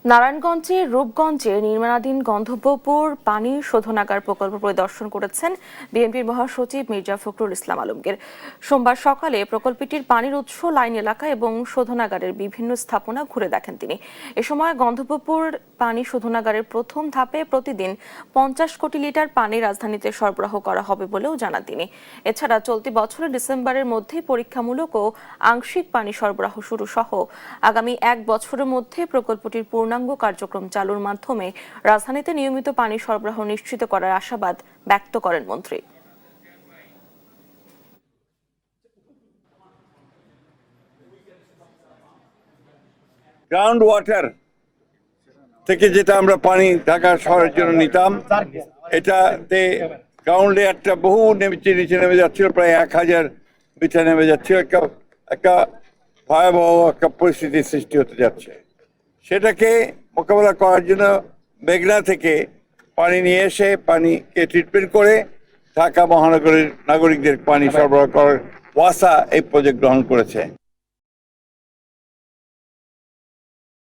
নারায়ণগঞ্জের রূপগঞ্জে নির্মাণাধীন গন্ধব্যপুর পানি শোধনাগার প্রকল্প পরিদর্শন করেছেন বিএনপির মহাসচিব মির্জা ফখরুল ইসলাম আলমগীর। সোমবার সকালে প্রকল্পটির পানির উৎস লাইন এলাকা এবং শোধনাগারের বিভিন্ন স্থাপনা ঘুরে দেখেন তিনি। এ সময় গন্ধব্যপুর পানি শোধনাগারের প্রথম ধাপে প্রতিদিন 50 কোটি লিটার পানি রাজধানীতে সরবরাহ করা হবে বলেও জানান তিনি। এছাড়া চলতি বছরের ডিসেম্বরের মধ্যে পরীক্ষামূলক ও আংশিক পানি সরবরাহ শুরু সহ আগামী 1 বছরের মধ্যে প্রকল্পটির পূর্ণাঙ্গ কার্যক্রম চালুর মাধ্যমে রাজধানীতে নিয়মিত পানি সরবরাহ নিশ্চিত করার আশাবাদ ব্যক্ত করেন মন্ত্রী। গ্রাউন্ড ওয়াটার থেকে যেটা আমরা পানি ঢাকা শহরের জন্য নিতাম, এটাতে গ্রাউন্ডে একটা বহু নিচে নেমে যাচ্ছিল, প্রায় 1000 মিটার নেমে যাচ্ছিল। একটা ভয়াবহ একটা পরিস্থিতির সৃষ্টি হতে যাচ্ছে। সেটাকে মোকাবেলা করার জন্য মেঘনা থেকে পানি নিয়ে এসে পানিকে ট্রিটমেন্ট করে ঢাকা মহানগরীর নাগরিকদের পানি সরবরাহ করার ওয়াসা এই প্রজেক্ট গ্রহণ করেছে।